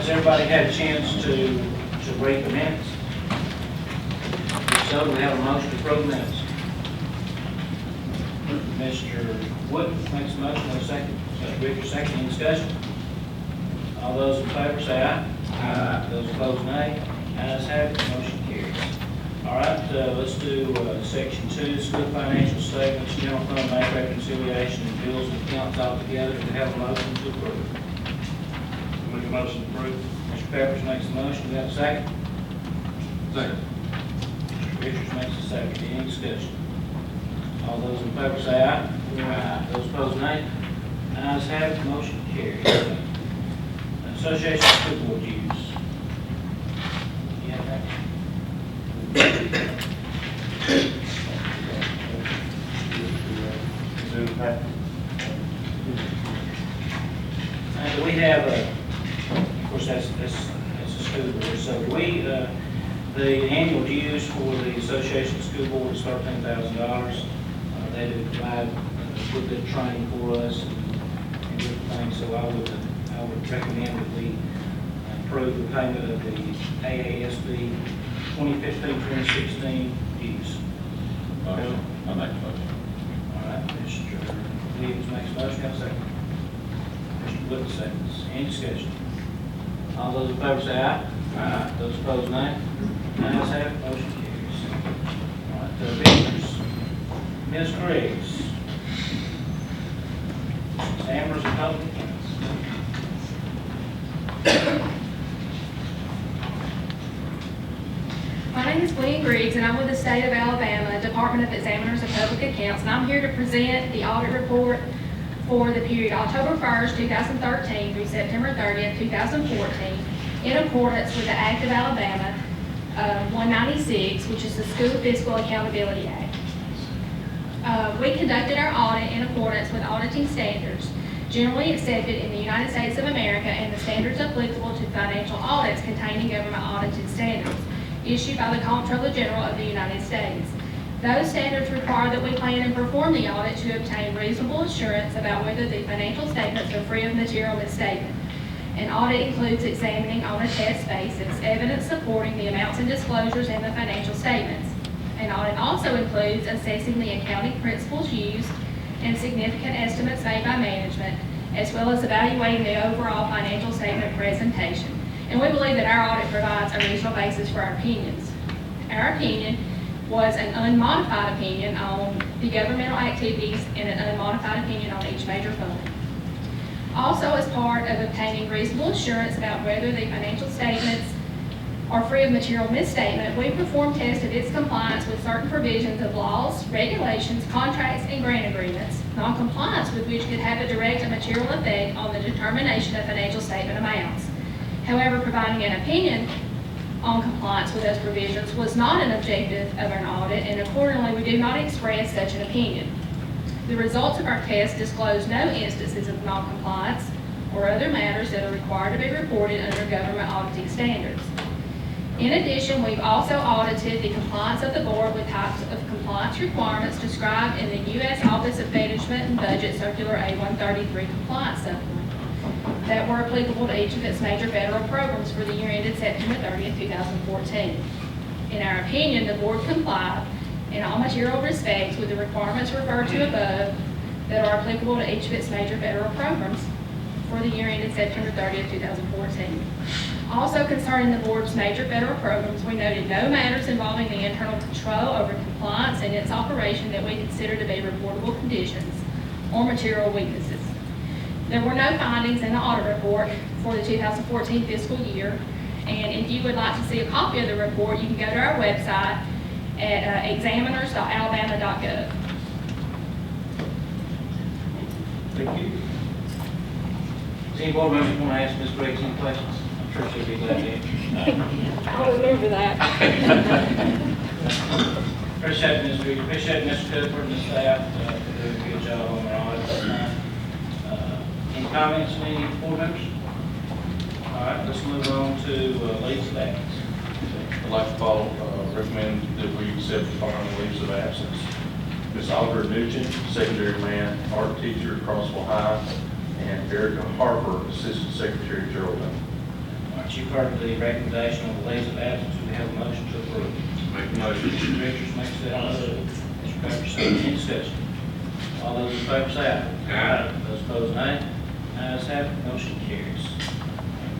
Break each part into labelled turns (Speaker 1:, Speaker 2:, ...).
Speaker 1: has everybody had a chance to read the minutes? If so, we have a motion to approve the minutes. Mr. Wood makes a motion, no second. Mr. Richards, second. Any discussion? All those in favor say aye. Aye. Those opposed, nay. Ayes have it, motion carries. All right, let's do section 2, school financial statements, general fund bank reconciliation, and bills and accounts all together. Do we have a motion to approve? Make a motion to approve. Mr. Peppers makes a motion. Do we have a second?
Speaker 2: Second.
Speaker 1: Mr. Richards makes a second. Any discussion? All those in favor say aye. Aye. Those opposed, nay. Ayes have it, motion carries. Association of School Board dues. You have that? And we have, of course, that's a school board, so the annual dues for the Association of School Board is $13,000. They do provide a good bit of training for us and different things, so I would recommend that we approve the payment of the AASB 2015-2016 dues.
Speaker 2: Motion. I make a motion.
Speaker 1: All right, Mr. Williams makes a motion, have a second. Mr. Wood seconds. Any discussion? All those in favor say aye. Aye. Those opposed, nay. Ayes have it, motion carries. All right, visitors. Ms. Griggs. Amherst and Public Accounts.
Speaker 3: My name is Gwen Griggs, and I'm with the State of Alabama Department of Examiners of Public Accounts, and I'm here to present the audit report for the period October 1st, 2013 through September 30th, 2014, in accordance with the Act of Alabama 196, which is the School Fiscal Accountability Act. We conducted our audit in accordance with auditing standards generally accepted in the United States of America and the standards applicable to financial audits contained in government audited standards issued by the Comptroller General of the United States. Those standards require that we plan and perform the audit to obtain reasonable assurance about whether the financial statements are free of material misstatement. An audit includes examining on a test basis evidence supporting the amounts and disclosures in the financial statements. An audit also includes assessing the accounting principles used and significant estimates made by management, as well as evaluating the overall financial statement presentation. And we believe that our audit provides a reasonable basis for our opinions. Our opinion was an unmodified opinion on the governmental activities and an unmodified opinion on each major fund. Also, as part of obtaining reasonable assurance about whether the financial statements are free of material misstatement, we perform tests of its compliance with certain provisions of laws, regulations, contracts, and grant agreements, non-compliance with which could have a direct and material effect on the determination of financial statement amounts. However, providing an opinion on compliance with those provisions was not an objective of an audit, and accordingly, we do not express such an opinion. The results of our test disclose no instances of non-compliance or other matters that are required to be reported under government auditing standards. In addition, we've also audited the compliance of the board with types of compliance requirements described in the U.S. Office of Management and Budget Circular A-133 Compliance Supplement that were applicable to each of its major federal programs for the year ended September 30th, 2014. In our opinion, the board complied in all material respects with the requirements referred to above that are applicable to each of its major federal programs for the year ended September 30th, 2014. Also concerning the board's major federal programs, we noted no matters involving the internal control over compliance and its operation that we consider to be reportable conditions or material weaknesses. There were no findings in the audit report for the 2014 fiscal year, and if you would like to see a copy of the report, you can go to our website at examiners.alabama.gov.
Speaker 1: Thank you. Does any board members want to ask Ms. Briggs any questions? I'm sure she'll be glad to answer.
Speaker 3: I'll remember that.
Speaker 1: Appreciate Ms. Briggs, appreciate Mr. Cooper and the staff for doing a good job on their audit. Any comments from any board members? All right, let's move on to leaves of absence.
Speaker 2: I'd like to recommend that we accept the following leaves of absence. Ms. Oliver Nugent, secondary man, art teacher at Crossville High, and Erica Harper, assistant secretary, Geraldine.
Speaker 1: All right, you've heard the recommendation on the leaves of absence. We have a motion to approve.
Speaker 2: Make a motion.
Speaker 1: Mr. Richards makes that motion. Mr. Pepper seconds. Any discussion? All those in favor say aye.
Speaker 2: Aye.
Speaker 1: Those opposed, nay. Ayes have it, motion carries. Go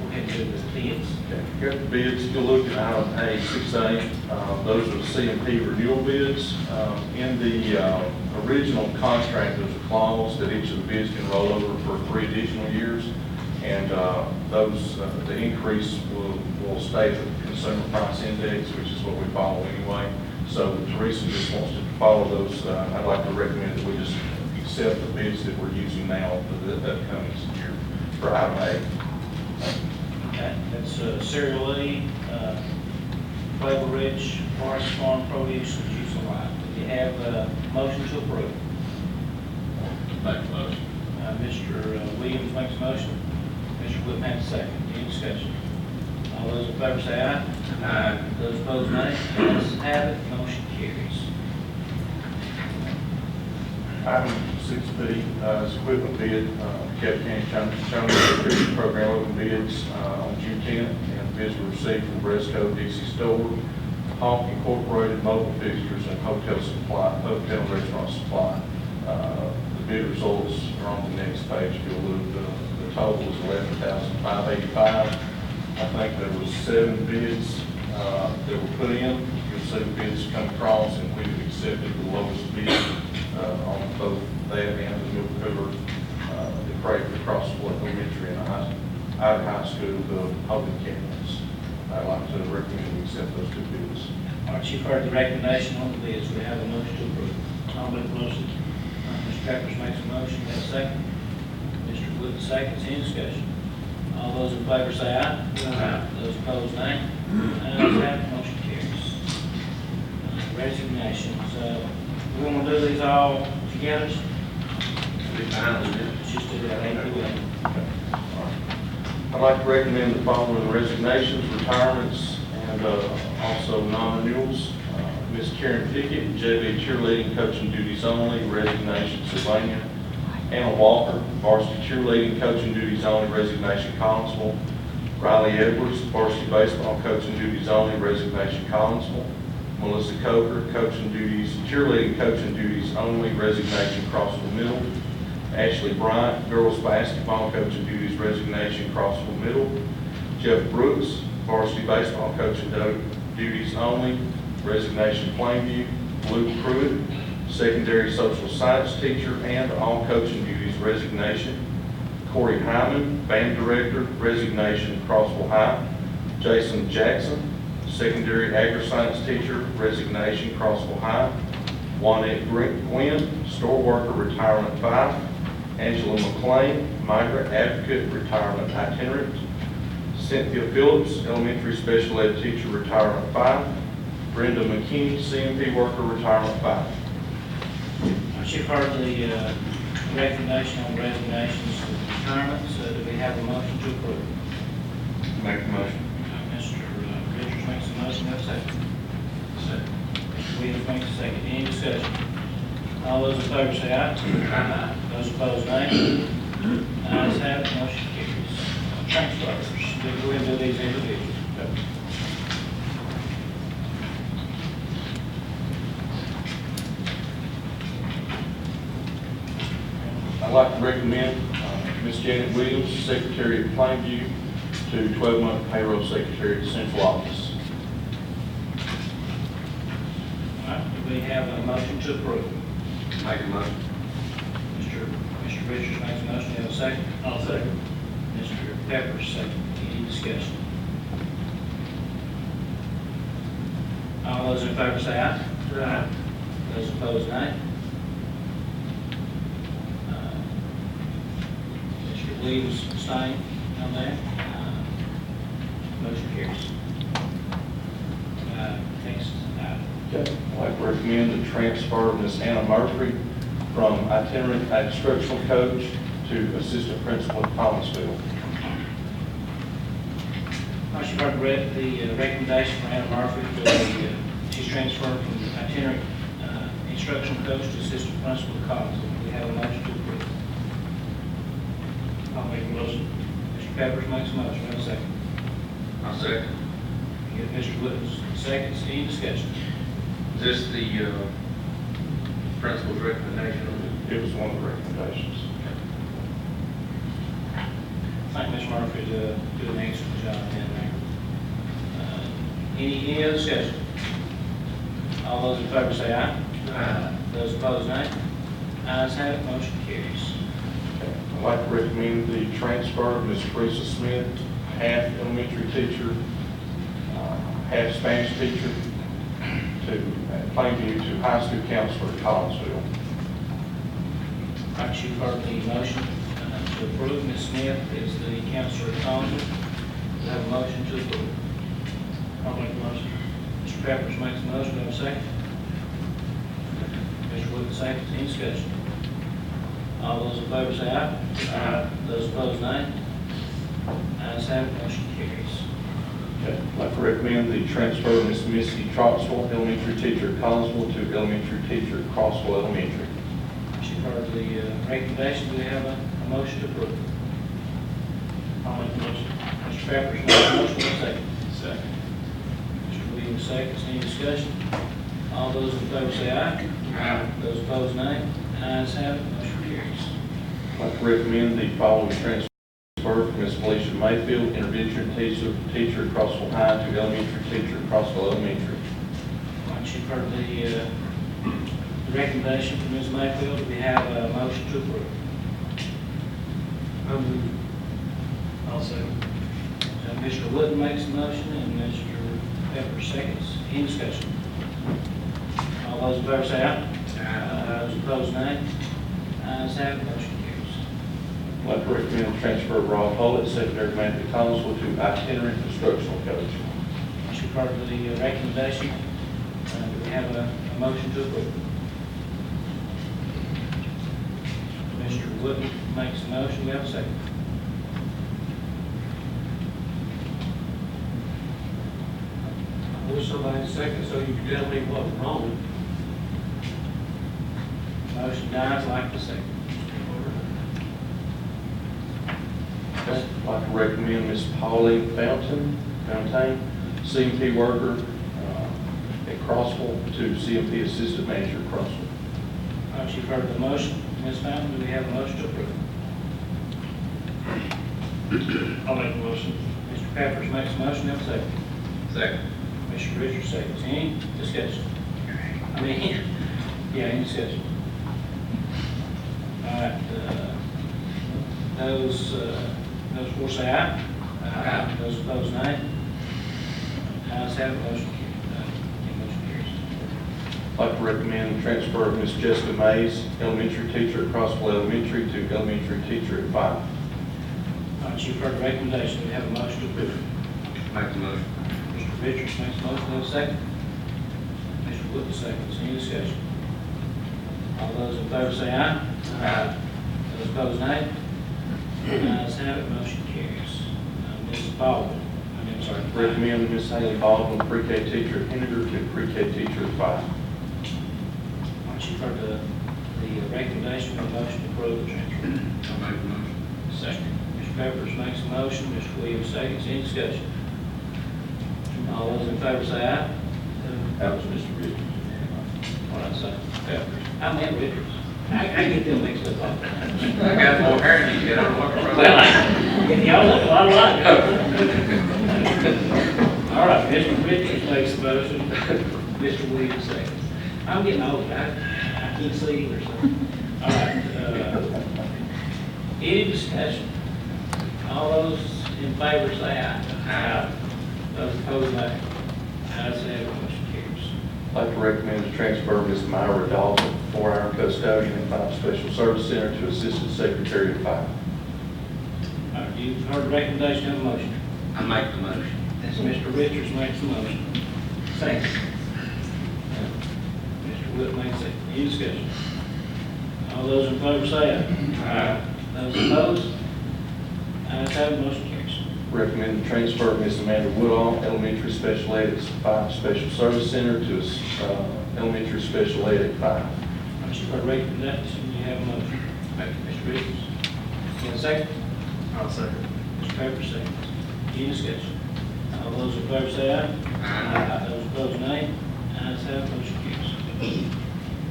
Speaker 1: ahead and do the bids.
Speaker 2: Okay, got the bids, if you look at item A6A, those are the CMP renewal bids. In the original contract, there's a clause that each of the bids can roll over for 3 additional years, and the increase will stay at the consumer price index, which is what we follow anyway. So Teresa just wants to follow those. I'd like to recommend that we just accept the bids that we're using now for the upcoming year for item A.
Speaker 1: Okay, that's Cereal E, Flavor Rich, Forest Farm Produce, and Juice Alive. Do you have a motion to approve?
Speaker 2: Make a motion.
Speaker 1: Mr. Williams makes a motion. Mr. Wood makes a second. Any discussion? All those in favor say aye.
Speaker 2: Aye.
Speaker 1: Those opposed, nay. Ayes have it, motion carries.
Speaker 2: Item 6B is equipment bid, Kept County Recreation Program open bids on June 10th, and bids were received from Bresco DC Store, Hawk Incorporated Mobile Fixtures, and Hotel and Restaurant Supply. The bid results are on the next page. If you'll look, the total is $11,585. I think there was 7 bids that were put in. You'll see the bids come across, and we've accepted the lowest bid on both that and the milk cooler, the crate across Fort Elementary and Outer High School, the holding cabinets. I'd like to recommend we accept those 2 bids.
Speaker 1: All right, you've heard the recommendation on the bids. We have a motion to approve. I'll make a motion. Mr. Peppers makes a motion. You have a second? Mr. Wood seconds. Any discussion? All those in favor say aye. Aye. Those opposed, nay. Ayes have it, motion carries. Resignations. We want to do these all together? Just do that.
Speaker 2: I'd like to recommend the following resignations, retirements, and also non-renewals. Ms. Karen Pickett, JV cheerleading coaching duties only, resignation Sylvania. Anna Walker, varsity cheerleading coaching duties only, resignation Collinsville. Riley Edwards, varsity baseball coaching duties only, resignation Collinsville. Melissa Coker, coaching duties, cheerleading coaching duties only, resignation Crossville Middle. Ashley Bryant, girls basketball coaching duties, resignation Crossville Middle. Jeff Brooks, varsity baseball coaching duties only, resignation Plainview. Luke Pruitt, secondary social science teacher and all coaching duties, resignation. Corey Hyman, band director, resignation Crossville High. Jason Jackson, secondary agri-science teacher, resignation Crossville High. Juanette Gwynn, store worker, retirement 5. Angela McLean, migrant advocate, retirement itinerant. Cynthia Phillips, elementary special ed teacher, retirement 5. Brenda McKinney, CMP worker, retirement 5.
Speaker 1: You've heard the recommendation on resignations and retirements. Do we have a motion to approve?
Speaker 2: Make a motion.
Speaker 1: Mr. Richards makes a motion. Have a second.
Speaker 2: Second.
Speaker 1: Mr. Williams makes a second. Any discussion? All those in favor say aye. Aye. Those opposed, nay. Ayes have it, motion carries. Transfers. We'll go ahead and do these individually.
Speaker 2: I'd like to recommend Ms. Janet Williams, secretary at Plainview, to 12-month payroll secretary at central office.
Speaker 1: All right, do we have a motion to approve?
Speaker 2: Make a motion.
Speaker 1: Mr. Richards makes a motion. You have a second?
Speaker 2: I'll second.
Speaker 1: Mr. Peppers, second. Any discussion? All those in favor say aye. Aye. Those opposed, nay. Mr. Williams abstained on that. Motion carries. Next item.
Speaker 2: Okay. I'd like to recommend the transfer of Ms. Anna Murphy from itinerant instructional coach to assistant principal at Thomasville.
Speaker 1: You've heard the recommendation for Anna Murphy. She's transferred from itinerant instructional coach to assistant principal at Collinsville. We have a motion to approve. I'll make a motion. Mr. Peppers makes a motion. Have a second.
Speaker 4: I'll second.
Speaker 1: Get Mr. Wood's seconds, any discussion?
Speaker 4: Is this the principal's recommendation?
Speaker 2: It was one of the recommendations.
Speaker 1: I think Ms. Murphy did an excellent job in there. Any other discussion? All those in favor say aye.
Speaker 4: Aye.
Speaker 1: Those opposed, nay. Ayes have it, motion carries.
Speaker 2: I'd like to recommend the transfer of Ms. Teresa Smith, half elementary teacher, half Spanish teacher, to Plainview to high school counselor at Collinsville.
Speaker 1: All right, you've heard the motion to approve. Ms. Smith is the counselor at Collinsville. We have a motion to approve. I'll make the motion. Mr. Peppers makes the motion, do I have a second? Mr. Wood, seconds, any discussion? All those in favor say aye. Aye. Those opposed, nay. Ayes have it, motion carries.
Speaker 2: Okay. I'd like to recommend the transfer of Ms. Missy Troxel, elementary teacher at Collinsville, to elementary teacher at Crossville Elementary.
Speaker 1: You've heard the recommendation, do we have a motion to approve? I'll make the motion. Mr. Peppers makes the motion, do I have a second? Second. Mr. Williams seconds, any discussion? All those in favor say aye.
Speaker 4: Aye.
Speaker 1: Those opposed, nay. Ayes have it, motion carries.
Speaker 2: I'd like to recommend the following transfer for Ms. Felicia Mayfield, intervention teacher at Crossville High, to elementary teacher at Crossville Elementary.
Speaker 1: Once you've heard the recommendation from Ms. Mayfield, do we have a motion to approve? I'll second. Mr. Wood makes the motion and Mr. Pepper seconds. Any discussion? All those in favor say aye. Those opposed, nay. Ayes have it, motion carries.
Speaker 2: I'd like to recommend the transfer of Rob Hullett, secondary man at Collinsville, to itinerant instructional coach.
Speaker 1: Once you've heard the recommendation, do we have a motion to approve? Mr. Wood makes the motion, we have a second.
Speaker 4: I wish somebody second so you could tell me what's wrong.
Speaker 1: Motion dies like the second.
Speaker 2: I'd like to recommend Ms. Pauline Fountain, CMP worker at Crossville, to CMP assistant manager at Crossville.
Speaker 1: All right, you've heard the motion. Ms. Fountain, do we have a motion to approve?
Speaker 4: I'll make the motion.
Speaker 1: Mr. Peppers makes a motion, have a second.
Speaker 4: Second.
Speaker 1: Mr. Richards seconds. Any discussion? Yeah, any discussion? All right, those for say aye.
Speaker 4: Aye.
Speaker 1: Those opposed, nay. Ayes have it, motion carries.
Speaker 2: I'd like to recommend the transfer of Ms. Jessica Mays, elementary teacher at Crossville Elementary, to elementary teacher at 5.
Speaker 1: All right, you've heard the recommendation. Do we have a motion to approve?
Speaker 4: Make the motion.
Speaker 1: Mr. Richards makes a motion, have a second. Mr. Wood seconds. Any discussion? All those in favor say aye.
Speaker 4: Aye.
Speaker 1: Those opposed, nay. Ayes have it, motion carries. Mrs. Baldwin, I'm sorry.
Speaker 2: Recommend Ms. Haley Baldwin, pre-K teacher at Henniger, to pre-K teacher at 5.
Speaker 1: Once you've heard the recommendation, the motion to approve the transfer.
Speaker 4: I'll make the motion.
Speaker 1: Second. Mr. Peppers makes a motion, Mr. Williams seconds. Any discussion? All those in favor say aye.
Speaker 2: That was Mr. Richards.
Speaker 1: What did I say? Peppers. I meant Richards. I get them mixed up all the time.
Speaker 4: I got more hair than you get. I don't know what to
Speaker 1: Well, y'all look a lot alike. All right, Mr. Richards makes the motion, Mr. Williams seconds. I'm getting old, I can't see either, so. All right, any discussion? All those in favor say aye. Aye. Those opposed, nay. Ayes have it, motion carries.
Speaker 2: I'd like to recommend the transfer of Ms. Myra Dawson, 4-hour custodian at 5 Special Service Center, to assistant secretary at 5.
Speaker 1: All right, you've heard the recommendation of the motion.
Speaker 4: I make the motion.
Speaker 1: That's Mr. Richards makes the motion. Second. Mr. Wood makes it. Any discussion? All those in favor say aye. Aye. Those opposed? Ayes have it, motion carries.
Speaker 2: Recommend the transfer of Ms. Amanda Woodall, elementary special ed at 5 Special Service Center, to elementary special ed at 5.
Speaker 1: Once you've heard recommendation, you have a motion. Mr. Richards. You have a second?
Speaker 4: I'll second.
Speaker 1: Mr. Pepper seconds. Any discussion? those in favor say aye. Aye. Those opposed, nay. Ayes have, it, motion carries.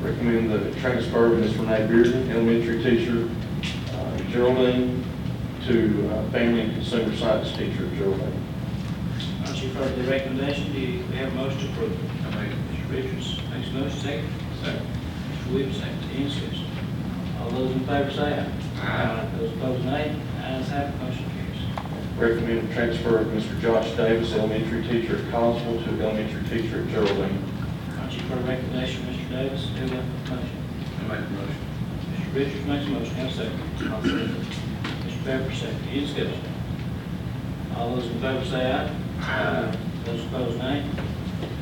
Speaker 2: Recommend the transfer of Ms. Renee Bearden, elementary teacher, Geraldine, to family and consumer science teacher at Geraldine.
Speaker 1: All right, you've heard the recommendation, do we have a motion to approve? Mr. Richards makes a motion, second.
Speaker 4: Second.
Speaker 1: Mr. Williams, second. Any discussion? All those in favor say aye.
Speaker 4: Aye.
Speaker 1: Those opposed, nay. Ayes have, it, motion carries.
Speaker 2: Recommend the transfer of Mr. Josh Davis, elementary teacher at Collinsville, to elementary teacher at Geraldine.
Speaker 1: All right, you've heard the recommendation, Mr. Davis, do we have a motion?
Speaker 4: I make the motion.
Speaker 1: Mr. Richards makes a motion, have a second.
Speaker 4: I'll second.
Speaker 1: Mr. Pepper, second. Any discussion? All those in favor say aye.
Speaker 4: Aye.
Speaker 1: Those opposed, nay.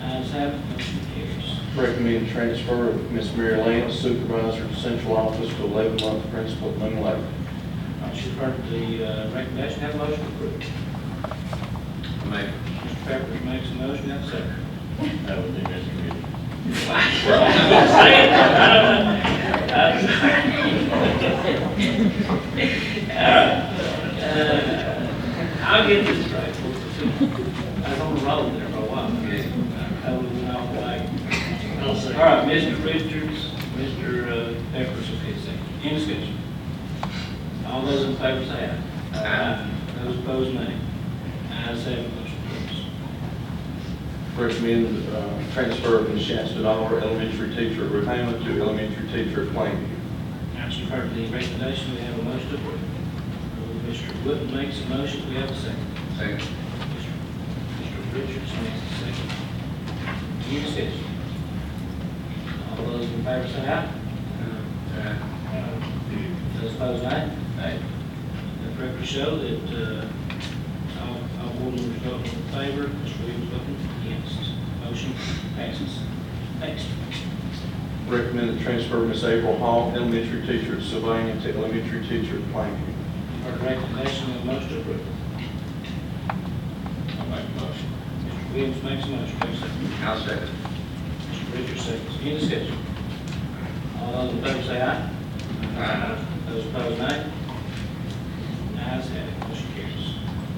Speaker 1: Ayes have, it, motion carries.
Speaker 2: Recommend transfer of Ms. Mary Lance, supervisor to central office, to 11-month principal at Moon Lake.
Speaker 1: All right, you've heard the recommendation, have a motion approved.
Speaker 4: I make it.
Speaker 1: Mr. Pepper makes a motion, have a second.
Speaker 4: That would be Mr. Williams.
Speaker 1: I'll get this right. I was on the road there for a while. I was off the way. All right, Mr. Richards, Mr. Peppers will get second. Any discussion? All those in favor say aye.
Speaker 4: Aye.
Speaker 1: Those opposed, nay. Ayes have, it, motion carries.
Speaker 2: Recommend transfer of Ms. Shasta Dollar, elementary teacher at Ruhama, to elementary teacher at Plainview.
Speaker 1: Now, you've heard the recommendation, we have a motion to approve. Mr. Wood makes a motion, we have a second.
Speaker 4: Second.
Speaker 1: Mr. Richards makes a second. Any discussion? All those in favor say aye. Those opposed, nay.
Speaker 4: Aye.
Speaker 1: The record show that all board members voting in favor, Mr. Williams voting against. Motion passes. Next.
Speaker 2: Recommend the transfer of Ms. April Hall, elementary teacher at Sylvania, to elementary teacher at Plainview.
Speaker 1: Heard the recommendation, and a motion to approve.
Speaker 4: I'll make the motion.
Speaker 1: Mr. Williams makes a motion, have a second.
Speaker 4: I'll second.
Speaker 1: Mr. Richards seconds. Any discussion? All those in favor say aye.
Speaker 4: Aye.
Speaker 1: Those opposed, nay. Ayes have it, motion carries.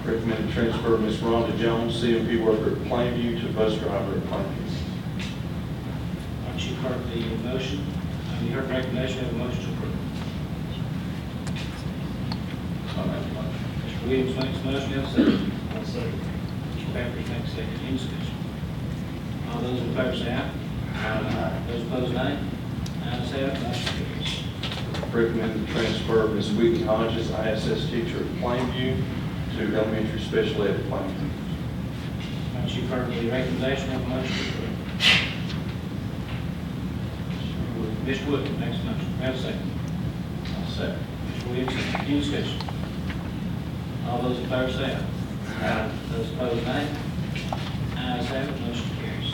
Speaker 2: Recommend the transfer of Ms. Rhonda Jones, CMP worker at Plainview, to bus driver at Plainview.
Speaker 1: All right, you've heard the motion, you heard the recommendation, have a motion to approve.
Speaker 4: I'll make the motion.
Speaker 1: Mr. Williams makes a motion, have a second.
Speaker 4: I'll second.
Speaker 1: Mr. Pepperidge makes a second. Any discussion? All those in favor say aye.
Speaker 4: Aye.
Speaker 1: Those opposed, nay. Ayes have it, motion carries.
Speaker 2: Recommend the transfer of Ms. Whitney Hodges, ISS teacher at Plainview, to elementary special ed at Plainview.
Speaker 1: All right, you've heard the recommendation, have a motion to approve. Mr. Wood makes a motion, have a second.
Speaker 4: I'll second.
Speaker 1: Mr. Williams, any discussion? All those in favor say aye. Those opposed, nay. Ayes have it, motion carries.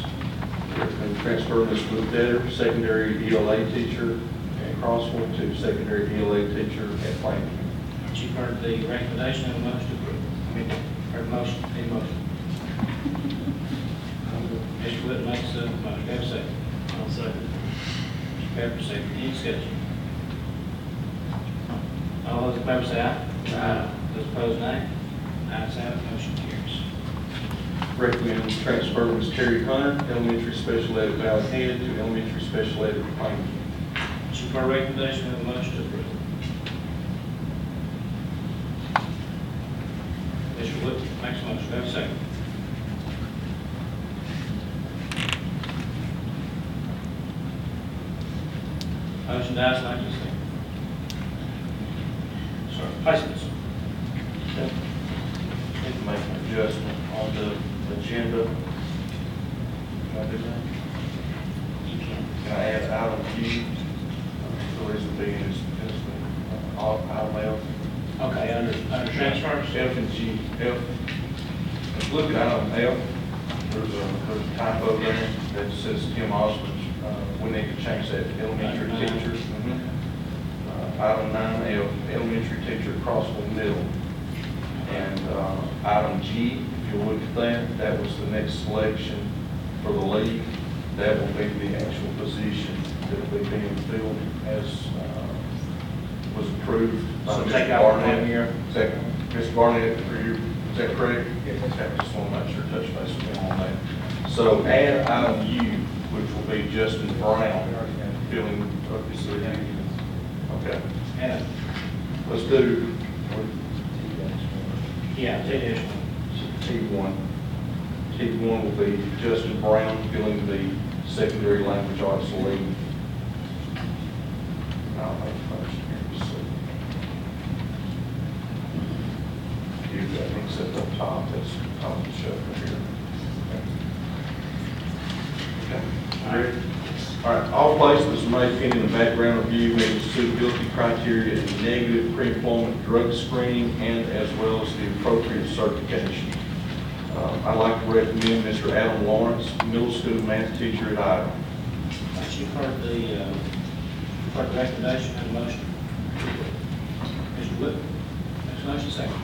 Speaker 2: Recommend the transfer of Ms. Ruth Detter, secondary ELA teacher at Crossville, to secondary ELA teacher at Plainview.
Speaker 1: All right, you've heard the recommendation, have a motion to approve. Heard the motion, any motion? Mr. Wood makes a motion, have a second.
Speaker 4: I'll second.
Speaker 1: Mr. Pepper, second. Any discussion? All those in favor say aye. Those opposed, nay. Ayes have it, motion carries.
Speaker 2: Recommend the transfer of Ms. Terry Hunter, elementary special ed at Valley Head, to elementary special ed at Plainview.
Speaker 1: You've heard the recommendation, have a motion to approve. Mr. Wood makes a motion, have a second. Motion dies, like you said. Sorry, placements.
Speaker 2: Need to make an adjustment on the agenda. Can I do that?
Speaker 1: You can.
Speaker 2: Can I add item Q? The reason being is item F.
Speaker 1: Okay, under transfers?
Speaker 2: F and G. F. If you look at item F, there's a typo there that says Tim Osmond. We need to change that to elementary
Speaker 1: Item 9.
Speaker 2: teacher. Item 9F, elementary teacher at Crossville Middle. And item G, if you look at that was the next selection for the league. That will be the actual position that will be being filled as was approved by
Speaker 1: So
Speaker 2: Mr.
Speaker 1: take out 1
Speaker 2: Barnett.
Speaker 1: year.
Speaker 2: Second, Mr. Barnett, for your that correct? Okay, just want to make sure, touch base with him on that. So add item U, which will be Justin Brown, filling up his seat. Okay,
Speaker 1: Yeah,
Speaker 2: let's do
Speaker 1: yeah, T-1.
Speaker 2: T1. T1 will be Justin Brown, filling the secondary language arts lead. I'll make a motion here, just so. You got things set up top, that's on the shelf right here. Okay. Ready? All right, all placements made pending the background review meeting suitability criteria and negative pre-employment drug screening and as well as the appropriate certification. I'd like to recommend Mr. Adam Lawrence, middle school math teacher at Ida.
Speaker 1: You've heard the recommendation and the motion. Mr. Wood, makes a motion, second.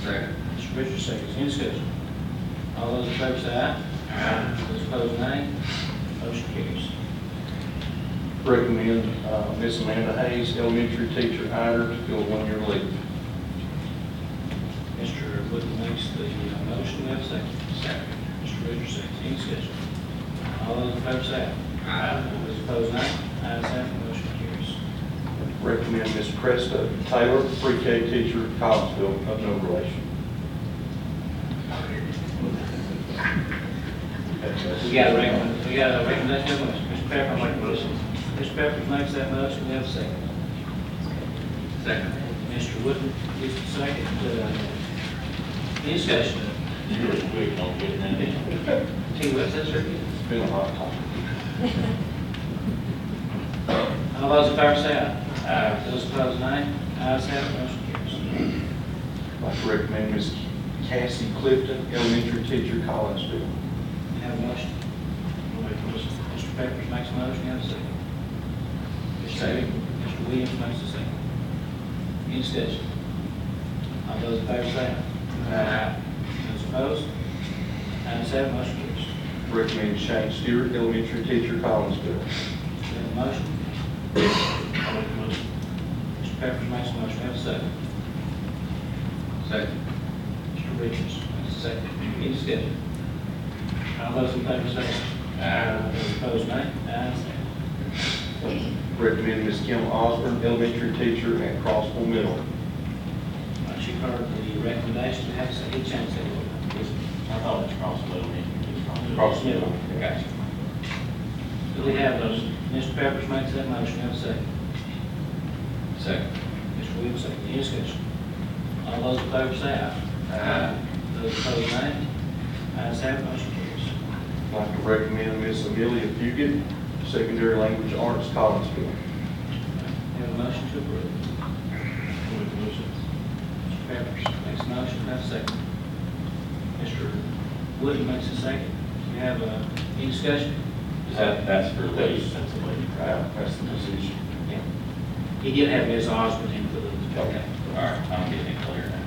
Speaker 5: Second.
Speaker 1: Mr. Richards, seconds. Any discussion? All those in favor say aye. Aye. Those opposed, nay. Motion carries.
Speaker 2: Recommend Miss Amanda Hayes, elementary teacher at Ida, to fill a one-year leave.
Speaker 1: Mr. Wood makes the motion, we have a second. Second. Mr. Richards, seconds. Any discussion? All those in favor say aye. Aye. Those opposed, nay. Ayes have it, motion carries.
Speaker 2: Recommend Miss Cresta Taylor, pre-K teacher at Collinsville, of no relation.
Speaker 1: We got a recommendation, motion. Mr. Pepper makes a motion. Mr. Pepper makes that motion, we have a second.
Speaker 5: Second.
Speaker 1: Mr. Wood gives a second. Any discussion?
Speaker 5: You were quick on getting that in.
Speaker 1: T. West, that's right.
Speaker 2: It's been a lot of time.
Speaker 1: All those in favor say aye. Aye. Those opposed, nay. Ayes have it, motion carries.
Speaker 2: I'd like to recommend Miss Cassie Clifton, elementary teacher at Collinsville.
Speaker 1: Have a motion. Mr. Peppers makes a motion, have a second. Mr. Williams makes a second. Any discussion? All those in favor say aye. Aye. Those opposed? Ayes have it, motion carries.
Speaker 2: Recommend Shane Stewart, elementary teacher at Collinsville.
Speaker 1: We have a motion. I'll make a motion. Mr. Peppers makes a motion, have a second.
Speaker 5: Second.
Speaker 1: Mr. Richards makes a second. Any discussion? All those in favor say aye. Aye. Those opposed, nay. Ayes have it.
Speaker 2: Recommend Miss Kim Osborne, elementary teacher at Crossville Middle.
Speaker 1: Once you've heard the recommendation, you have to say, he changed it a little bit.
Speaker 5: I thought it's Crossville.
Speaker 2: Crossville Middle.
Speaker 1: Gotcha. Do we have those? Mr. Peppers makes that motion, have a second.
Speaker 5: Second.
Speaker 1: Mr. Williams, second. Any discussion? All those in favor say aye.
Speaker 5: Aye.
Speaker 1: Those opposed, nay. Ayes have it, motion carries.
Speaker 2: I'd like to recommend Miss Amelia Fugit, secondary language arts, Collinsville.
Speaker 1: We have a motion to approve. Mr. Peppers makes a motion, have a second. Mr. Wood makes a second. Do we have any discussion?
Speaker 5: That's for leave, that's a leave, right?
Speaker 2: That's the position.
Speaker 1: Yeah. He did have Ms. Osborne in for the.
Speaker 5: Okay, all right, I'm getting it clear now.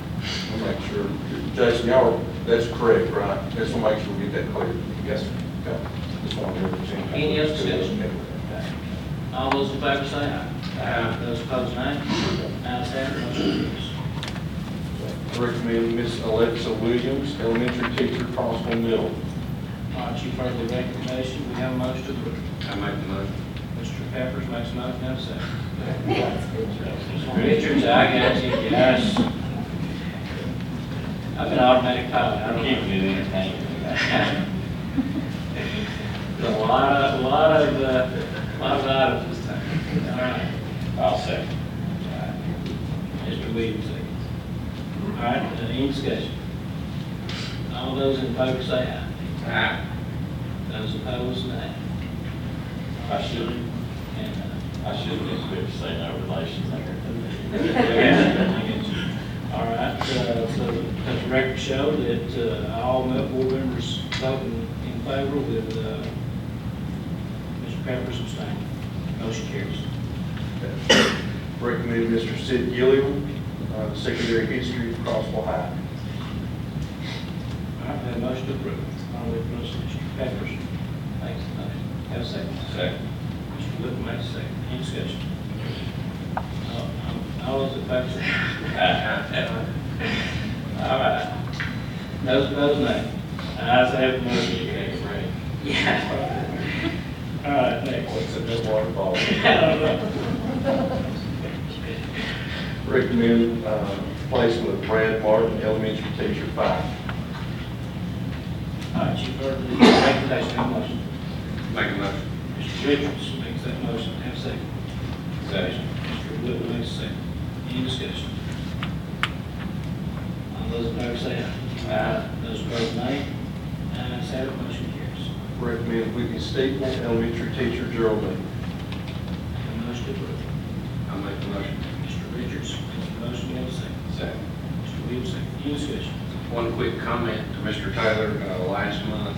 Speaker 2: We'll make sure, Jason, y'all, that's correct, right? Just want to make sure we get that clear. Yes, sir. Okay. Just want to represent.
Speaker 1: Any other discussion? All those in favor say aye. Aye. Those opposed, nay. Ayes have it, motion carries.
Speaker 2: I recommend Miss Alexa Williams, elementary teacher, Crossville Middle.
Speaker 1: All right, you've heard the recommendation, we have a motion to approve.
Speaker 5: I make the motion.
Speaker 1: Mr. Peppers makes a motion, have a second. Mr. Richards, I got you, yes. I've been automatic pilot, I don't know.
Speaker 5: Keeping it entertaining.
Speaker 1: A lot of items this time. All right,
Speaker 5: I'll second.
Speaker 1: Mr. Williams seconds. All right, any discussion? All those in favor say aye.
Speaker 5: Aye.
Speaker 1: Those opposed, nay.
Speaker 5: I should
Speaker 1: And,
Speaker 5: have been quick to say no relations there.
Speaker 1: all right, so let the record show that all board members voting in favor with Mr. Peppers abstaining. Motion carries.
Speaker 2: Recommend Mr. Sid Gilliam, secondary history at Crossville High.
Speaker 1: All right, we have a motion to approve. I'll wait for Mr. Peppers. Thanks. Have a second.
Speaker 5: Second.
Speaker 1: Mr. Wood makes a second. Any discussion? All those in favor say aye. All right. Those opposed, nay. Ayes have it, motion carries.
Speaker 5: Right.
Speaker 1: Yeah. All right, next.
Speaker 2: What's in this waterfall?
Speaker 1: I don't know.
Speaker 2: Recommend placement of Brad Martin, elementary teacher, 5.
Speaker 1: All right, you've heard the recommendation, have a motion.
Speaker 4: Make a motion.
Speaker 1: Mr. Richards makes that motion, have a second.
Speaker 4: Second.
Speaker 1: Mr. Wood makes a second. Any discussion? All those in favor say aye. Aye. Those opposed, nay. Ayes have it, motion carries.
Speaker 2: Recommend Whitney Steeple, elementary teacher, Geraldine.
Speaker 1: Have a motion to approve.
Speaker 4: I'll make the motion.
Speaker 1: Mr. Richards makes a motion, have a second.
Speaker 4: Second.
Speaker 1: Mr. Williams, second. Any discussion?
Speaker 6: One quick comment to Mr. Taylor, last month,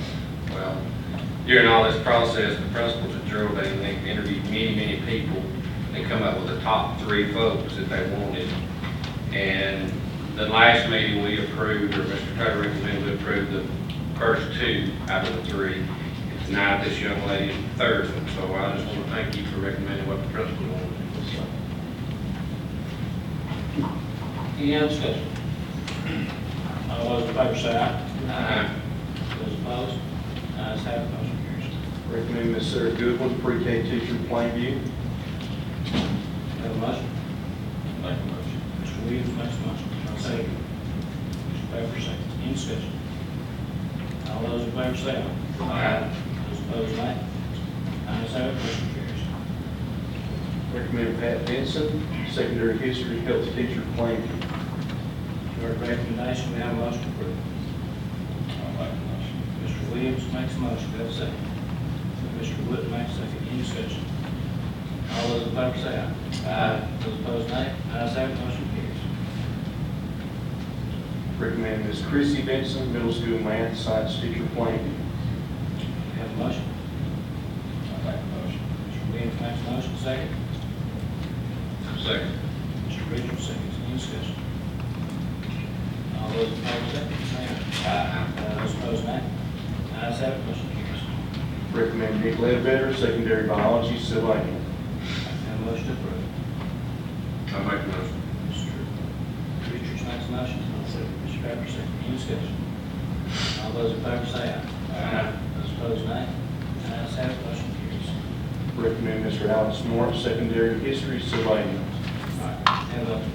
Speaker 6: well, during all this process, the principals at Geraldine, they interviewed many people. They come up with the top 3 folks that they wanted. And the last meeting we approved, or Mr. Taylor recommended we approve the first 2 out of the 3. And tonight, this young lady is the 3rd one, so I just want to thank you for recommending what the principal wanted.
Speaker 1: Any other discussion? All those in favor say aye.
Speaker 6: Aye.
Speaker 1: Those opposed? Ayes have it, motion carries.
Speaker 2: Recommend Miss Sarah Goodwin, pre-K teacher, Plainview.
Speaker 1: Have a motion? Make a motion. Mr. Williams makes a motion. I'll second. Mr. Pepper seconds. Any discussion? All those in favor say aye. Aye. Those opposed, nay. Ayes have it, motion carries.
Speaker 2: Recommend Pat Benson, secondary history, health teacher, Plainview.
Speaker 1: You heard the recommendation, we have a motion approved.
Speaker 5: I'll make a motion.
Speaker 1: Mr. Williams makes a motion, we have a second. Mr. Wood makes a second, any discussion? All those in favor say aye. Aye. Those opposed, nay. Ayes have it, motion carries.
Speaker 2: Recommend Miss Chrissy Benson, middle school math, science teacher, Plainview.
Speaker 1: We have a motion.
Speaker 5: I'll make a motion.
Speaker 1: Mr. Williams makes a motion, second.
Speaker 6: Second.
Speaker 1: Mr. Richards seconds, any discussion? All those in favor say aye. Those opposed, nay. Ayes have it, motion carries.
Speaker 2: Recommend Nick Ledbetter, secondary biology, Sylvania.
Speaker 1: Have a motion to approve.
Speaker 6: I'll make the motion.
Speaker 1: Mr. Richards makes a motion. Mr. Pepper seconds, any discussion? All those in favor say aye. Those opposed, nay. Ayes have it, motion carries.
Speaker 2: Recommend Mr. Alex Morris, secondary history, Sylvania.
Speaker 1: All right, have a motion.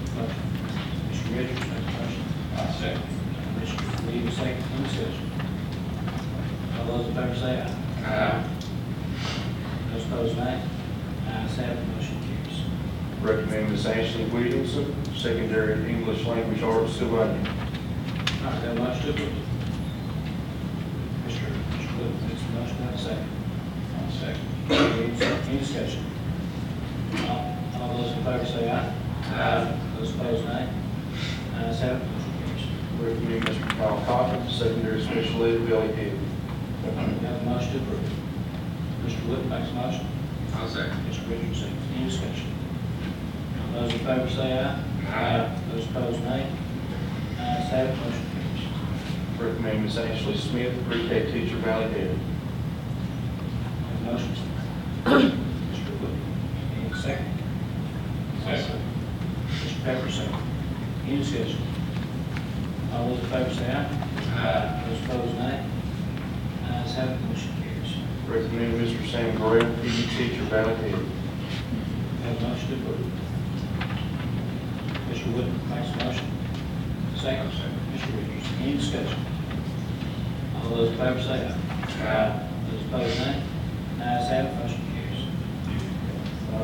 Speaker 1: Mr. Richards makes a motion.
Speaker 5: I'll second.
Speaker 1: Mr. Williams seconds, any discussion? All those in favor say aye. Those opposed, nay. Ayes have it, motion carries.
Speaker 2: Recommend Miss Ashley Williamson, secondary English language arts, Sylvania.
Speaker 1: All right, have a motion to approve. Mr. Wood makes a motion, have a second.
Speaker 5: I'll second.
Speaker 1: Mr. Williams, any discussion? All those in favor say aye. Those opposed, nay. Ayes have it, motion carries.
Speaker 2: Recommend Mr. Kyle Cochran, secondary special ed, Valley Head.
Speaker 1: We have a motion to approve. Mr. Wood makes a motion.
Speaker 6: I'll second.
Speaker 1: Mr. Richards seconds. Any discussion? All those in favor say aye. Those opposed, nay. Ayes have it, motion carries.
Speaker 2: Recommend Miss Ashley Smith, pre-K teacher, Valley Head.
Speaker 1: Have a motion. Mr. Wood. Any second?
Speaker 5: Second.
Speaker 1: Mr. Pepper second. Any discussion? All those in favor say aye. Those opposed, nay. Ayes have it, motion carries.
Speaker 2: Recommend Mr. Sam Burrell, PE teacher, Valley Head.
Speaker 1: Have a motion to approve. Mr. Wood makes a motion. Second. Mr. Richards. Any discussion? All those in favor say aye. Those opposed, nay. Ayes have it, motion carries.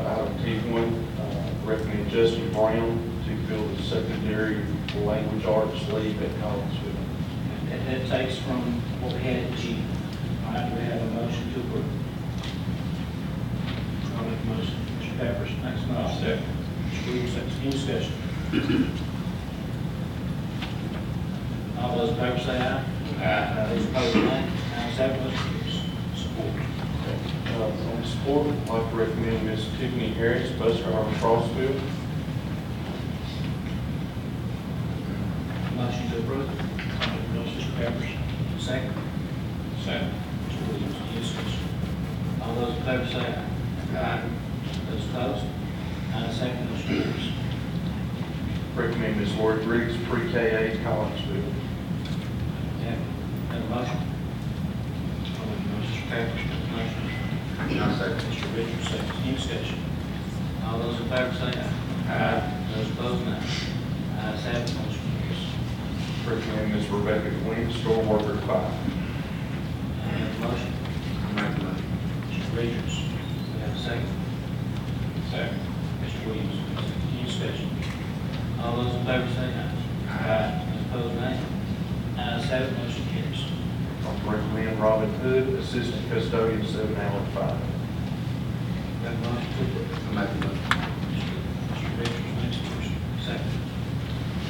Speaker 2: Item T1, recommend Justin Brown to fill the secondary language arts leave at Collinsville.
Speaker 1: That takes from what we had at G. All right, do we have a motion to approve? I'll make a motion. Mr. Peppers makes a
Speaker 5: I'll
Speaker 1: motion.
Speaker 5: second.
Speaker 1: Mr. Williams seconds. Any discussion? All those in favor say aye. Those opposed, nay. Ayes have it, motion carries. Support.
Speaker 2: On support, I'd like to recommend Ms. Tiffany Harris, bus driver, Crossville.
Speaker 1: Motion to approve. Mr. Peppers, second.
Speaker 5: Second.
Speaker 1: Mr. Williams, any discussion? All those in favor say aye. Those opposed? Ayes have it, motion carries.
Speaker 2: Recommend Ms. Lori Briggs, pre-K 8, Collinsville.
Speaker 1: motion?
Speaker 4: Mr. Taylor.
Speaker 1: Motion.
Speaker 6: I'll second.
Speaker 1: Mr. Richards, seconds. Any discussion? All those in favor say aye. Aye. Those opposed, no. Ayes have it, motion carries.
Speaker 2: Recommend Ms. Rebecca Quinn, store worker 5.
Speaker 1: Motion.
Speaker 6: I'll make the motion.
Speaker 1: Mr. Richards, we have a second.
Speaker 5: Second.
Speaker 1: Mr. Williams, any discussion? All those in favor say aye. Aye. Those opposed, nay. Ayes have it, motion carries.
Speaker 2: Recommend Robin Hood, assistant custodian 7, hour 5.
Speaker 1: Got a motion to approve.
Speaker 6: I'll make the motion.
Speaker 1: Mr. Richards makes a motion. Second.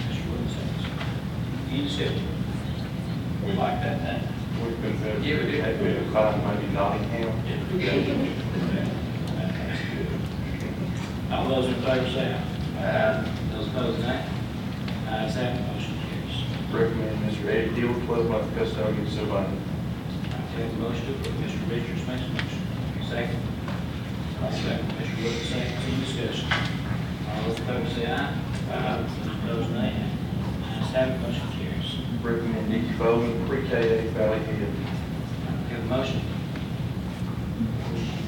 Speaker 1: Mr. Williams, seconds. Any discussion?
Speaker 5: We like that name.
Speaker 2: We've been better.
Speaker 6: Yeah, we did.
Speaker 2: Had been 5, maybe Nottingham.
Speaker 1: That's good. All those in favor say aye. Aye. Those opposed, nay. Ayes have it, motion carries.
Speaker 2: Recommend Mr. Eddie Hill, 12-month custodian, Sylvania.
Speaker 1: Okay, the motion to approve. Mr. Richards makes a motion. Second. Second. Mr. Wood, second. Any discussion? All those in favor say aye. Aye. Those opposed, nay. Ayes have it, motion carries.
Speaker 2: Recommend Nikki Bowman, pre-K 8, Valley Head.
Speaker 1: Okay, the motion.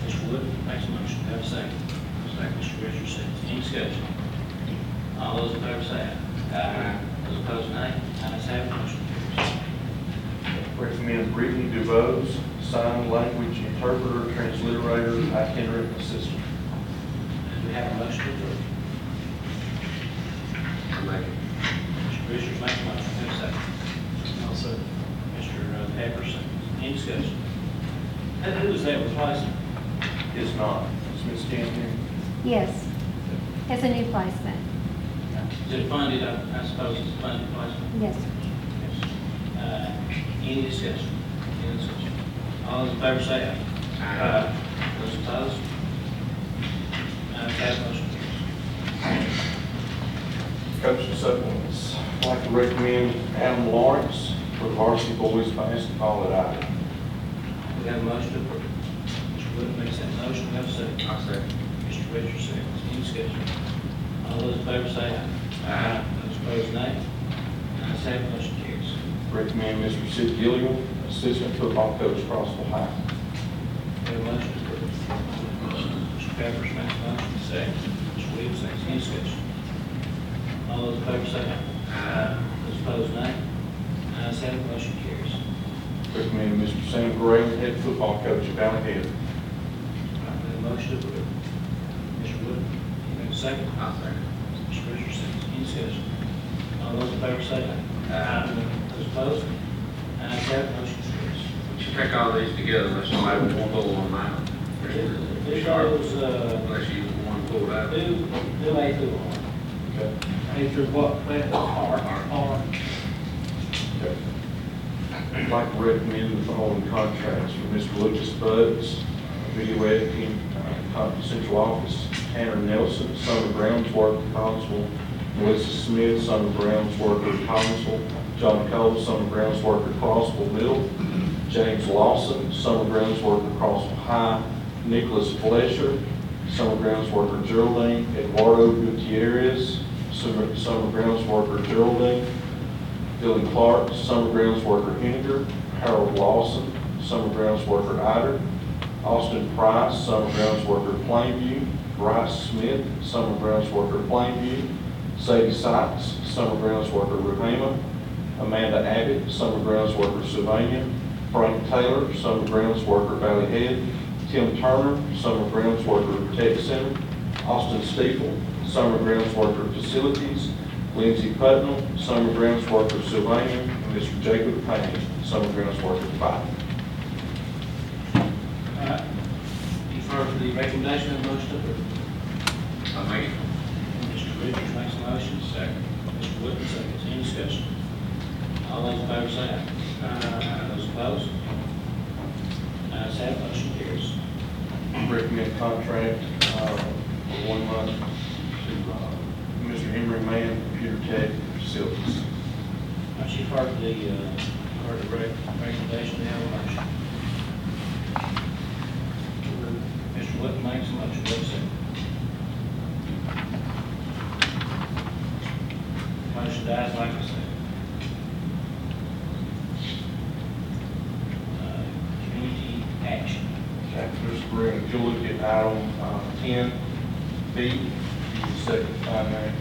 Speaker 1: Mr. Wood makes a motion. Have a second. Second. Mr. Richards, second. Any discussion? All those in favor say aye. Aye. Those opposed, nay. Ayes have it, motion carries.
Speaker 2: Recommend Brittany DeVos, sign language interpreter, transliterator, itinerant assistant.
Speaker 1: Do we have a motion to approve?
Speaker 6: I'll make it.
Speaker 1: Mr. Richards makes a motion. Have a second. Also, Mr. Pepper, seconds. Any discussion? Who is that replacing?
Speaker 2: It's not. It's Ms. Canfield.
Speaker 7: Yes, it's a new placement.
Speaker 1: Is it funded? I suppose it's a funded placement.
Speaker 7: Yes, sir.
Speaker 1: Yes. Any discussion? Any discussion? All those in favor say aye.
Speaker 6: Aye.
Speaker 1: Those opposed? That motion carries.
Speaker 2: Coaching supplements. I'd like to recommend Adam Lawrence for the varsity boys basketball at Ida.
Speaker 1: We have a motion to approve. Mr. Wood makes that motion. We have a second.
Speaker 6: I'll second.
Speaker 1: Mr. Richards seconds. Any discussion? All those in favor say aye. Aye. Those opposed, nay. Ayes have it, motion carries.
Speaker 2: Recommend Mr. Sid Gilliam, assistant football coach, Crossville High.
Speaker 1: We have a motion to approve. Mr. Pepperidge makes a motion. Second. Mr. Williams seconds. Any discussion? All those in favor say aye. Aye. Those opposed, nay. Ayes have it, motion carries.
Speaker 2: Recommend Mr. Sam Gray, head football coach at Valley Head.
Speaker 1: We have a motion to approve. Mr. Wood, you make a second.
Speaker 6: I'll second.
Speaker 1: Mr. Richards seconds. Any discussion? All those in favor say aye. Aye. Those opposed? Ayes have it, motion carries.
Speaker 6: We should take all these together unless somebody wants pull one out.
Speaker 1: Who goes,
Speaker 6: Unless you want to pull it out.
Speaker 1: who A through R?
Speaker 2: Okay.
Speaker 1: A through what? R.
Speaker 2: Okay. I'd like to recommend the following contracts for Mr. Lucas Buds, video editing, central office, Tanner Nelson, summer grounds worker, Collinsville, Melissa Smith, summer grounds worker, Collinsville, John Cole, summer grounds worker, Crossville Middle, James Lawson, summer grounds worker, Crossville High, Nicholas Fletcher, summer grounds worker, Geraldine, Eduardo Gutierrez, summer grounds worker, Geraldine, Dylan Clark, summer grounds worker, Henniger, Harold Lawson, summer grounds worker, Ider, Austin Price, summer grounds worker, Plainview, Bryce Smith, summer grounds worker, Plainview, Sadie Sykes, summer grounds worker, Ruhama, Amanda Abbott, summer grounds worker, Sylvania, Frank Taylor, summer grounds worker, Valley Head, Tim Turner, summer grounds worker, Tech Center, Austin Steeple, summer grounds worker, Facilities, Lindsey Putnam, summer grounds worker, Sylvania, and Mr. Jacob Payne, summer grounds worker, 5.
Speaker 1: You've heard the recommendation and motion to approve.
Speaker 6: I'll make it.
Speaker 1: Mr. Richards makes a motion. Second. Mr. Wood seconds. Any discussion? All those in favor say aye. Aye. Those opposed? Ayes have it, motion carries.
Speaker 2: Recommend contract for 1 month to Mr. Henry Mann, Computer Tech Facilities.
Speaker 1: Once you've heard the recommendation, we have a motion. Mr. Wood makes a motion. What's it? Motion dies like I said.
Speaker 2: If you look at item 10B, the second line there,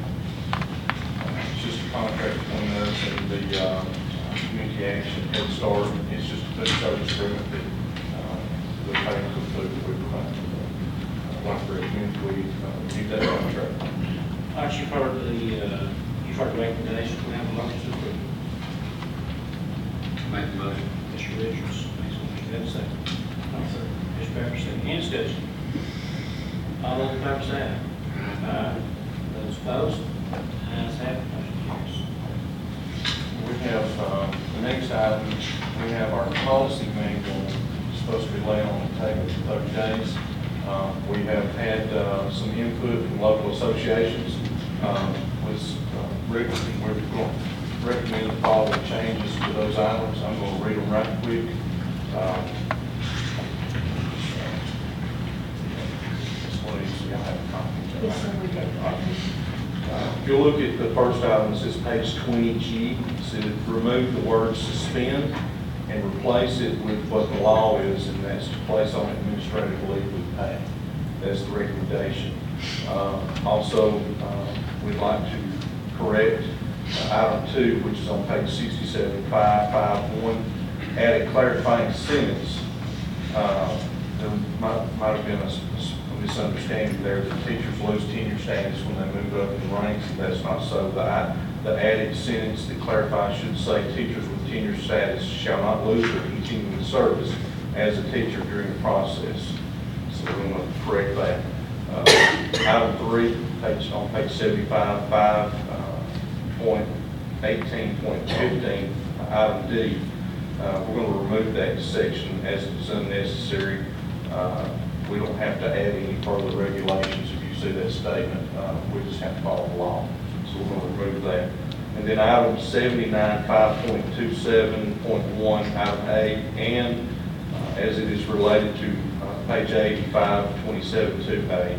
Speaker 2: it's just a contract between us and the community action head start. It's just a food service agreement that the payment of food that we provide. I'd like to recommend we keep that contract.
Speaker 1: All right, you've heard the recommendation, we have a motion to approve.
Speaker 6: Make the motion.
Speaker 1: Mr. Richards makes a motion, have a second. Mr. Pepper, second. Any discussion? All those in favor say aye. Aye. Those opposed? Ayes have it, motion carries.
Speaker 2: We have, the next item, we have our policy manual supposed to be laid on the table for 30 days. We have had some input from local associations. We're going to recommend the following changes to those items. I'm going to read them right quick. This one is, y'all have a copy.
Speaker 7: Yes, sir, we do.
Speaker 2: If you look at the first item, it says page 20G, it says remove the word suspend and replace it with what the law is, and that's to place on administrative leave with pay. That's the recommendation. Also, we'd like to correct item 2, which is on page 67.551, add a clarifying sentence. There might have been a misunderstanding there that teachers lose tenure status when they move up in ranks, and that's not so. The added sentence that clarifies should say teachers with tenure status shall not lose their continuing service as a teacher during the process. So we're going to correct that. Item 3, on page 75, 5.18.15, item D, we're going to remove that section as it's unnecessary. We don't have to add any further regulations if you see that statement. We just have to follow the law. So we're going to remove that. And then item 79, 5.27.1, item A, and as it is related to page 85, 27.2A,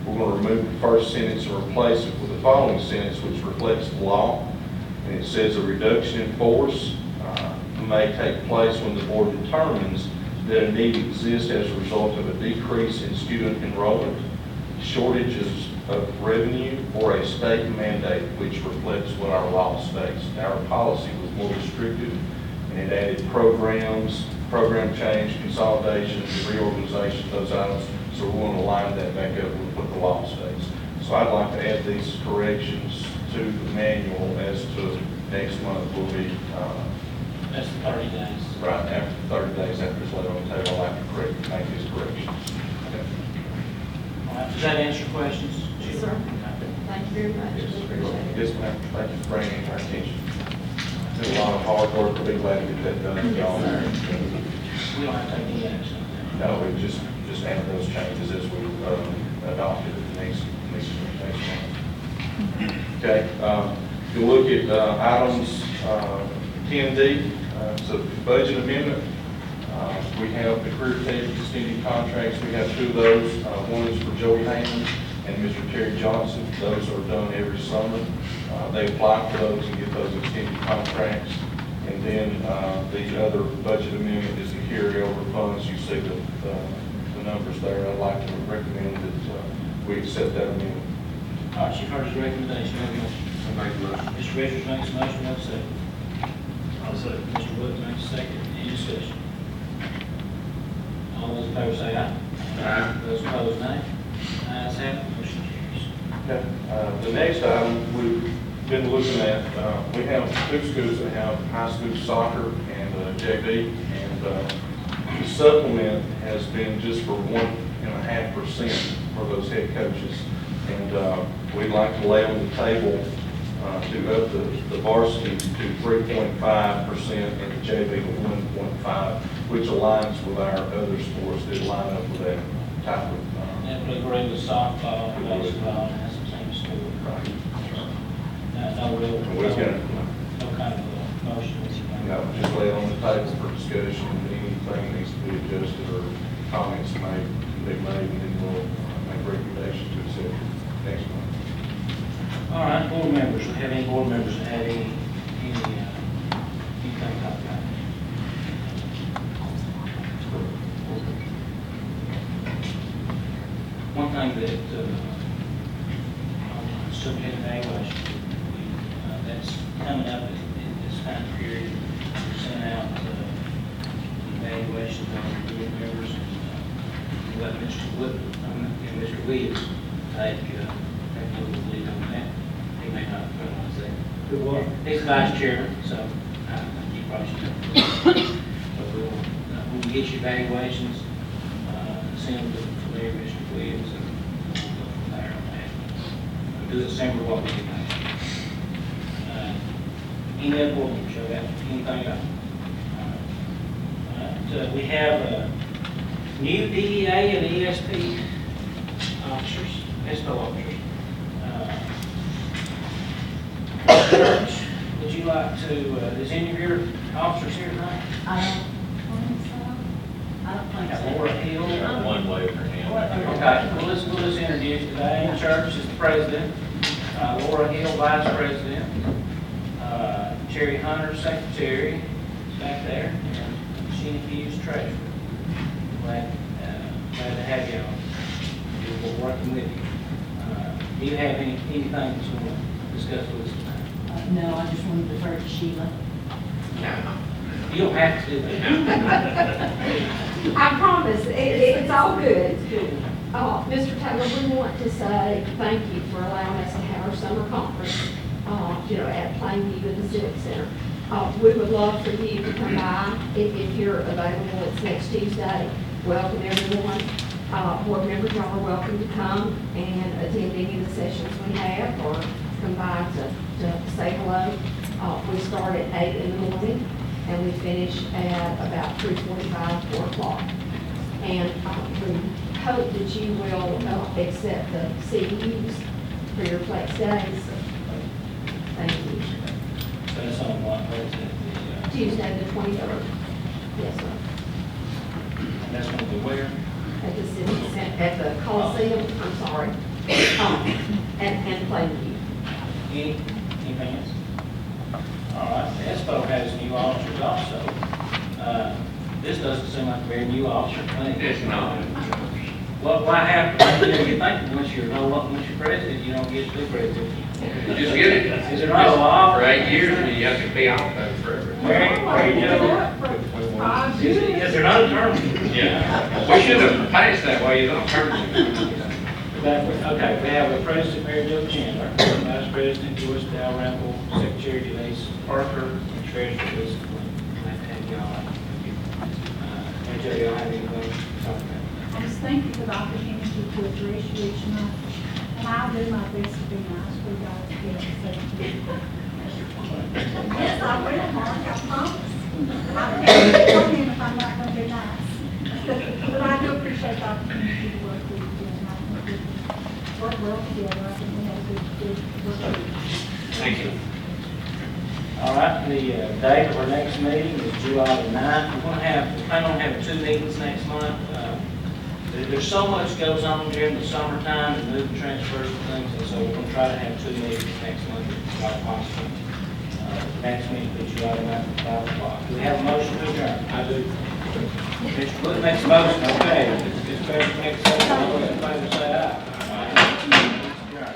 Speaker 2: we're going to remove the first sentence and replace it with the following sentence, which reflects the law. And it says a reduction in force may take place when the board determines that a need exists as a result of a decrease in student enrollment, shortages of revenue, or a state mandate which reflects what our law states. Our policy was more restrictive, and it added programs, program change, consolidation, reorganization, those items. So we're going to line that back up with what the law states. So I'd like to add these corrections to the manual as to next month will be
Speaker 1: That's the 30 days.
Speaker 2: right after 30 days after it's laid on the table. I'll have to make these corrections. Okay.
Speaker 1: All right, does that answer your questions?
Speaker 8: Yes, sir. Thank you very much. We appreciate it.
Speaker 2: Yes, ma'am. Thank you for bringing it to our attention. It's been a lot of hard work. We'll be glad to get that done. Y'all.
Speaker 1: We don't have to take any action on that.
Speaker 2: No, we just add those changes as we adopted it next month. Okay. If you look at items 10D, so budget amendment. We have the career tech extended contracts. We have 2 of those. One is for Joey Hammond and Mr. Terry Johnson. Those are done every summer. They apply for those and get those extended contracts. And then the other budget amendment is the carryover funds. You see the numbers there. I'd like to recommend that we accept that amendment.
Speaker 1: All right, you've heard his recommendation. Have a motion. Mr. Richards makes a motion, have a second. I'll second. Mr. Wood makes a second. Any discussion? All those in favor say aye.
Speaker 6: Aye.
Speaker 1: Those opposed, nay. Ayes have it, motion carries.
Speaker 2: Okay. The next item we've been looking at, we have 2 schools that have high school soccer and JV, and the supplement has been just for 1.5% for those head coaches. And we'd like to lay on the table to up the varsity to 3.5% and the JV to 1.5%, which aligns with our other sports that line up with that type of.
Speaker 1: That would agree with softball, baseball, and that's the same school.
Speaker 2: Right.
Speaker 1: No real,
Speaker 2: And we're gonna,
Speaker 1: no kind of motion.
Speaker 2: just lay it on the table for discussion, and anything needs to be adjusted or comments made, can be made, and then we'll make recommendations to accept it next month.
Speaker 1: All right, board members, do we have any board members that have anything to talk about? thing that, superintendent evaluation, that's coming up in this time period. We're sending out, evaluations on the board members, and let Mr. Wood, and Mr. Williams take a little lead on that. He may not realize that.
Speaker 4: Good one.
Speaker 1: He's vice chairman, so I think you probably should know. But we'll get your evaluations, send them to Mayor, Mr. Williams, and we'll go from there on that. We'll do it similar to what we did last year. Any other board members show that, anything else? We have new DEA and ESP officers, SPO officers. Church, would you like to, is any of your officers here tonight?
Speaker 8: I don't think
Speaker 1: Got
Speaker 8: so.
Speaker 1: Laura Hill.
Speaker 5: One way for him.
Speaker 1: Okay, well, let's introduce today. Church is the president, Laura Hill, vice president, Cherry Hunter, secretary, back there, and Sheena Hughes, treasurer. Glad to have y'all. We're working with you. Do you have anything that you want to discuss with us tonight?
Speaker 8: No, I just wanted to defer to Sheila.
Speaker 1: You don't have to do that.
Speaker 9: I promise, it's all good. Mr. Taylor, we want to say thank you for allowing us to have our summer conference, at Plainview in the Civic Center. We would love for you to come by if you're available. It's next Tuesday. Welcome everyone. Board members, y'all are welcome to come and attend any of the sessions we have, or come by to say hello. We start at 8 in the morning, and we finish at about 3:45, 4 o'clock. And we hope that you will accept the CEUs for your flex days. Thank you.
Speaker 1: So that's on what,
Speaker 9: Tuesday, the 23rd. Yes, sir.
Speaker 1: and that's going to be where?
Speaker 9: At the Civic Center, at the Coliseum, I'm sorry, and Plainview.
Speaker 1: Anything else? All right, the SPO has new officers also. This doesn't seem like a very new officer to me.
Speaker 6: It's not.
Speaker 1: Well, why happen? You think once you're president, you don't get to be president.
Speaker 6: You just get it.
Speaker 1: Is there not a law?
Speaker 6: For 8 years, and you have to be off that forever.
Speaker 1: Mary, is there not a term?
Speaker 6: Yeah. We should have passed that way, you don't turn it.
Speaker 1: Okay, we have a president, Mary Jo Chandler, vice president, Joyce Dalrymple, secretary, Denise Parker, and treasurer, Lisa Flynn. Glad to have y'all. Mary Jo, y'all have anything to talk about?
Speaker 10: I just thank you for the opportunity to address you each month, and I'll do my best to be nice for you guys to get it. Yes, I will, Mark, I promise. I can't tell him if I'm not going to be nice. But I do appreciate the opportunity to work with you, and I think we work well together. I think we have a good work with you.
Speaker 6: Thank you.
Speaker 1: All right, the date of our next meeting is July the 9th. We plan on having 2 meetings next month. There's so much goes on during the summertime and moving transfers and things, and so we're going to try to have 2 meetings next month if possible. The next meeting will be July the 9th at 5 o'clock. Do we have a motion to adjourn? I do. Mr. Wood makes a motion, okay. Mr. Baker makes a second. All those in favor say aye. Aye.